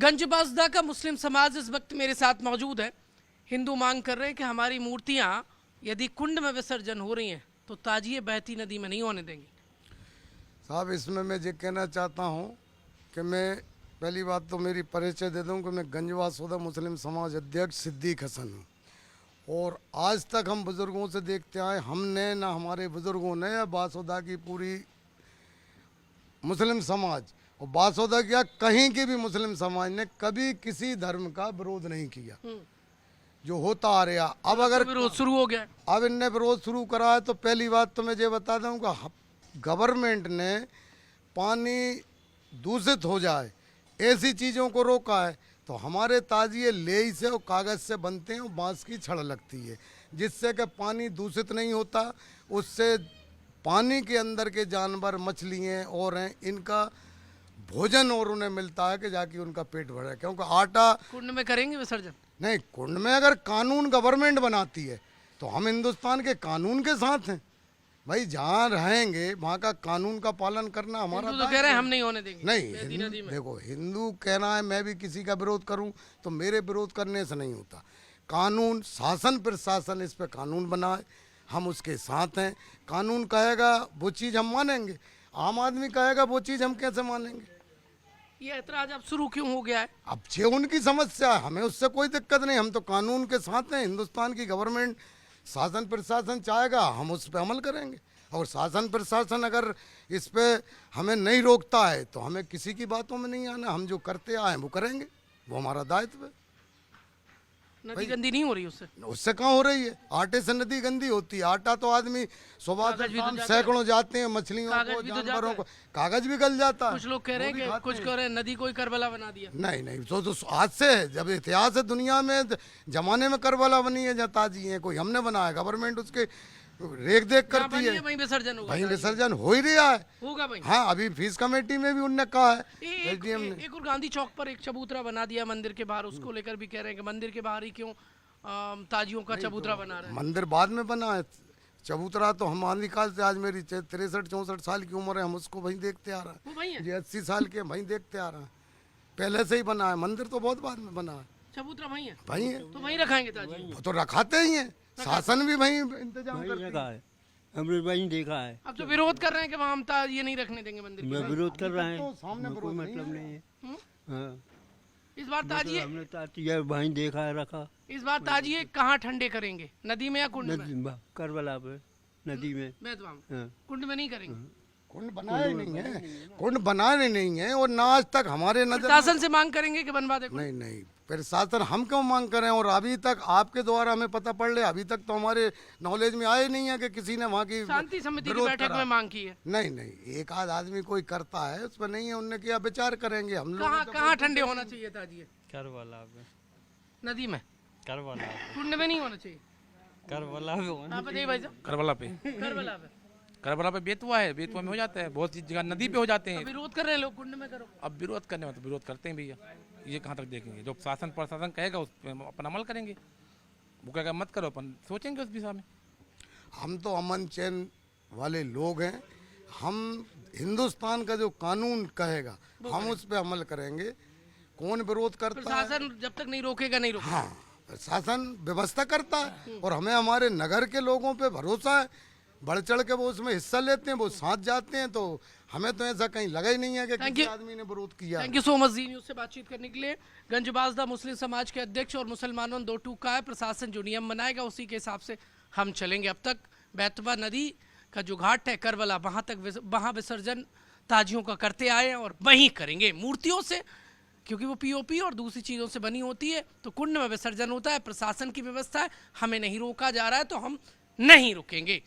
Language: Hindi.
गंजबाजदा का मुस्लिम समाज इस वक्त मेरे साथ मौजूद है। हिंदू मांग कर रहे हैं कि हमारी मूर्तियां यदि कुंड में विसर्जन हो रही हैं तो ताजिए बहती नदी में नहीं होने देंगे। साहब, इसमें मैं ये कहना चाहता हूँ कि मैं पहली बात तो मेरी परिचय दे दूँ कि मैं गंजबाजदा मुस्लिम समाज अध्यक्ष सिद्दीक हसन हूँ। और आज तक हम बुज़ुर्गों से देखते आए, हमने ना हमारे बुज़ुर्गों ने या बासोदा की पूरी मुस्लिम समाज और बासोदा क्या कहीं की भी मुस्लिम समाज ने कभी किसी धर्म का विरोध नहीं किया जो होता आ रहा। अब अगर विरोध शुरू हो गया है। अब इनने विरोध शुरू करा है तो पहली बात तो मैं ये बता दूं कि गवर्नमेंट ने पानी दूषित हो जाए ऐसी चीज़ों को रोका है। तो हमारे ताजिए लेई से और कागज़ से बनते हैं और बांस की छड़ लगती है जिससे कि पानी दूषित नहीं होता। उससे पानी के अंदर के जानवर मछलियाँ और हैं इनका भोजन और उन्हें मिलता है कि जाके उनका पेट भरे, क्योंकि आटा कुंड में करेंगे विसर्जन? नहीं, कुंड में अगर कानून गवर्नमेंट बनाती है तो हम हिंदुस्तान के कानून के साथ हैं भाई। जहाँ रहेंगे वहाँ का कानून का पालन करना हमारा तो कह रहे हैं हम नहीं होने देंगे। नहीं, देखो हिंदू कहना है मैं भी किसी का विरोध करूं तो मेरे विरोध करने से नहीं होता। कानून शासन प्रशासन इस पे कानून बनाए, हम उसके साथ हैं। कानून कहेगा वो चीज़ हम मानेंगे, आम आदमी कहेगा वो चीज़ हम कैसे मानेंगे। ये ऐतराज अब शुरू क्यों हो गया है? अब छे उनकी समस्या है, हमें उससे कोई दिक्कत नहीं। हम तो कानून के साथ हैं। हिंदुस्तान की गवर्नमेंट शासन प्रशासन चाहेगा हम उस पर अमल करेंगे और शासन प्रशासन अगर इस पे हमें नहीं रोकता है तो हमें किसी की बातों में नहीं आना। हम जो करते आए वो करेंगे, वो हमारा दायित्व है। नदी गंदी नहीं हो रही उससे? उससे कहाँ हो रही है? आटे से नदी गंदी होती है? आटा तो आदमी सुबह से शाम सैकड़ों जाते हैं, मछलियों को जानवरों को कागज भी गल जाता है। कुछ लोग कह रहे हैं कि कुछ कह रहे हैं नदी को ही करबला बना दिया। नहीं नहीं, तो आज से है, जब इतिहास है दुनिया में जमाने में करबला बनी है, जहाँ ताजी है कोई हमने बनाया, गवर्नमेंट उसके रेख देख करती है। वहीं विसर्जन होगा, वहीं विसर्जन हो ही रहा है। होगा भाई। हाँ, अभी फीस कमेटी में भी उनने कहा है। एक और गांधी चौक पर एक चबूतरा बना दिया मंदिर के बाहर, उसको लेकर भी कह रहे हैं कि मंदिर के बाहर ही क्यों ताजियों का चबूतरा बना रहे हैं। मंदिर बाद में बना है, चबूतरा तो हम आदिकाल से, आज मेरी 63-64 साल की उम्र है, हम उसको वहीं देखते आ रहे हैं। ये 80 साल के वहीं देखते आ रहे हैं, पहले से ही बना है। मंदिर तो बहुत बाद में बना है, चबूतरा वहीं है। वहीं है तो वहीं रखाएंगे ताजी? वो तो रखाते ही हैं, शासन भी वहीं इंतजाम करता है। हमने वहीं देखा है। अब तो विरोध कर रहे हैं कि वहाँ हम ये नहीं रखने देंगे मंदिर मैं विरोध कर रहा है, तो सामने कोई मतलब नहीं है। हाँ, इस बार ताजिए हमने ताजिए वहीं देखा है, रखा। इस बार ताजिए कहाँ ठंडे करेंगे, नदी में या कुंड में? करबला पे नदी में। हाँ। कुंड में नहीं करेंगे? कुंड बनाए नहीं है, कुंड बनाए नहीं है और ना आज तक हमारे नजर शासन से मांग करेंगे कि बनवा दे। नहीं नहीं, फिर शासन हम क्यों मांग करें? और अभी तक आपके द्वारा हमें पता पड़ ले, अभी तक तो हमारे नॉलेज में आए नहीं है कि किसी ने वहाँ की शांति समिति की बैठक में मांग की है। नहीं नहीं, एक आध आदमी कोई करता है उस पर नहीं है, उनने किया विचार करेंगे हम लोग। कहाँ ठंडे होना चाहिए ताजिए? करबला पे। नदी में? करबला कुंड में नहीं होना चाहिए? करबला पे होना आप बताइए भाई साहब। करबला पे करबला पे करबला पे बेतवा है, बेतवा में हो जाता है, बहुत सी जगह नदी पे हो जाते हैं। विरोध कर रहे हैं लोग, कुंड में करो। अब विरोध करने में तो विरोध करते हैं भैया, ये कहाँ तक देखेंगे? जो शासन प्रशासन कहेगा उस पर अपन अमल करेंगे, वो कहेगा मत करो अपन सोचेंगे उस दिशा में। हम तो अमन चैन वाले लोग हैं, हम हिंदुस्तान का जो कानून कहेगा हम उस पर अमल करेंगे। कौन विरोध करता है? प्रशासन जब तक नहीं रोकेगा नहीं रोकेगा। हाँ, शासन व्यवस्था करता है और हमें हमारे नगर के लोगों पे भरोसा है, बढ़ चढ़ के वो उसमें हिस्सा लेते हैं, वो साथ जाते हैं। तो हमें तो ऐसा कहीं लगा ही नहीं है कि किसी आदमी ने विरोध किया। Thank you so much Zee news से बातचीत करने के लिए। गंजबाजदा मुस्लिम समाज के अध्यक्ष और मुसलमानों दो टूका है, प्रशासन जो नियम बनाएगा उसी के हिसाब से हम चलेंगे। अब तक बैतवा नदी का जो घाट है करबला, वहाँ विसर्जन ताजियों का करते आए हैं और वहीं करेंगे मूर्तियों से, क्योंकि वो पीओपी और दूसरी चीज़ों से बनी होती है। तो कुंड में विसर्जन होता है, प्रशासन की व्यवस्था है, हमें नहीं रोका जा रहा है तो हम नहीं रुकेंगे।